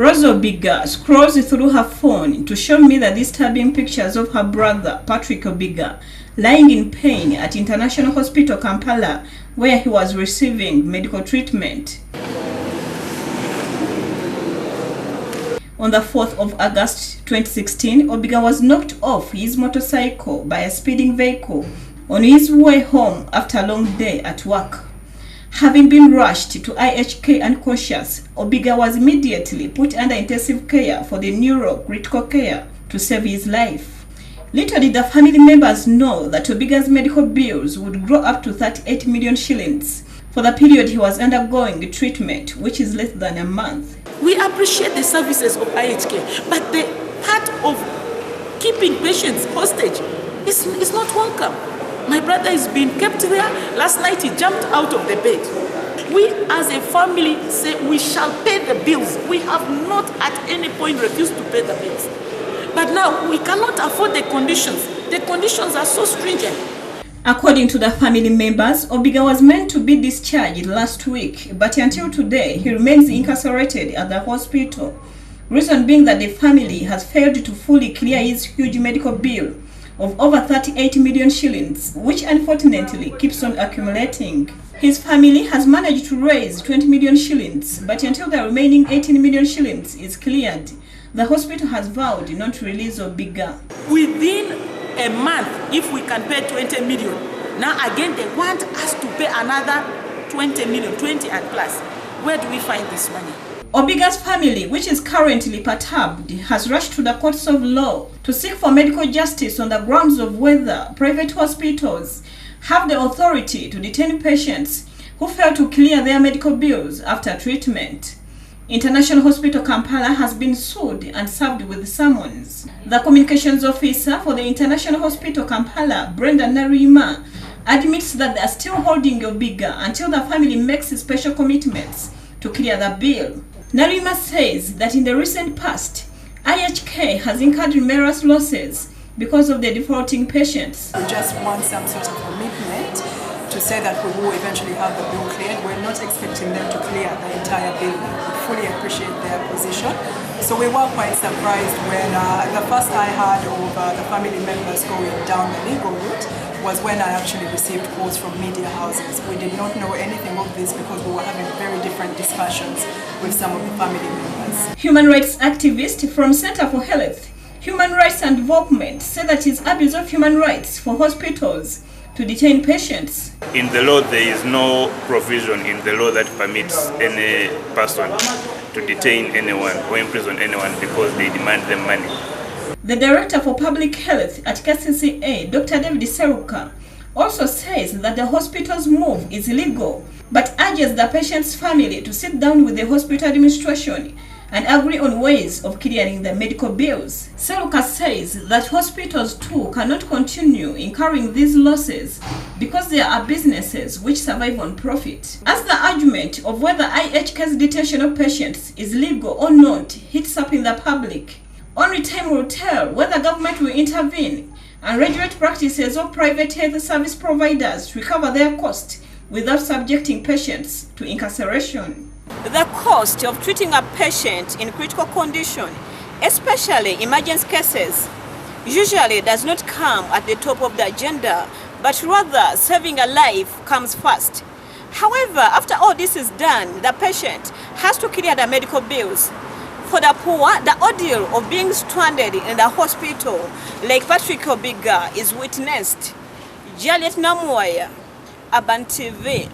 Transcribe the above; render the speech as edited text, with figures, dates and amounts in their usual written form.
Obiga scrolls through her phone to show me the disturbing pictures of her brother, Patrick Obiga, lying in pain at International Hospital Kampala, where he was receiving medical treatment. On the 4th of August 2016, Obiga was knocked off his motorcycle by a speeding vehicle on his way home after a long day at work. Having been rushed to IHK unconscious, Obiga was immediately put under intensive care for the neuro-critical care to save his life. Little did the family members know that Obiga's medical bills would grow up to 38 million shillings for the period he was undergoing treatment, which is less than a month. We appreciate the services of IHK, but the part of keeping patients hostage is not welcome. My brother is being kept there. Last night he jumped out of the bed. We as a family say we shall pay the bills. We have not at any point refused to pay the bills. But now we cannot afford the conditions. The conditions are so stringent. According to the family members, Obiga was meant to be discharged last week, but until today he remains incarcerated at the hospital. Reason being that the family has failed to fully clear his huge medical bill of over 38 million shillings, which unfortunately keeps on accumulating. His family has managed to raise 20 million shillings, but until the remaining 18 million shillings is cleared, the hospital has vowed not to release Obiga. Within a month, if we can pay 20 million, now again they want us to pay another 20 million, 20 and plus. Where do we find this money? Obiga's family, which is currently perturbed, has rushed to the courts of law to seek for medical justice on the grounds of whether private hospitals have the authority to detain patients who fail to clear their medical bills after treatment. International Hospital Kampala has been sued and served with summons. The communications officer for the International Hospital Kampala, Brenda Narima, admits that they are still holding Obiga until the family makes special commitments to clear the bill. Narima says that in the recent past, IHK has incurred numerous losses because of the defaulting patients. We just want some sort of commitment to say that we will eventually have the bill cleared. We're not expecting them to clear the entire bill. We fully appreciate their position. So we were quite surprised when the first I heard of the family members going down the legal route was when I actually received calls from media houses. We did not know anything of this because we were having very different discussions with some of the family members. Human rights activist from Center for Health, Human Rights and Development say that it's abuse of human rights for hospitals to detain patients. In the law, there is no provision in the law that permits any person to detain anyone or imprison anyone because they demand them money. The Director for Public Health at KCCA, Dr. David Seruka, also says that the hospital's move is illegal, but urges the patient's family to sit down with the hospital administration and agree on ways of clearing the medical bills. Seruka says that hospitals too cannot continue incurring these losses because there are businesses which survive on profit. As the argument of whether IHK's detention of patients is legal or not hits up in the public, only time will tell whether government will intervene and regulate practices of private health service providers to recover their cost without subjecting patients to incarceration. The cost of treating a patient in critical condition, especially emergency cases, usually does not come at the top of the agenda, but rather saving a life comes first. However, after all this is done, the patient has to clear the medical bills. For the poor, the ordeal of being stranded in the hospital, like Patrick Obiga, is witnessed. Juliet Namuaya, Urban TV.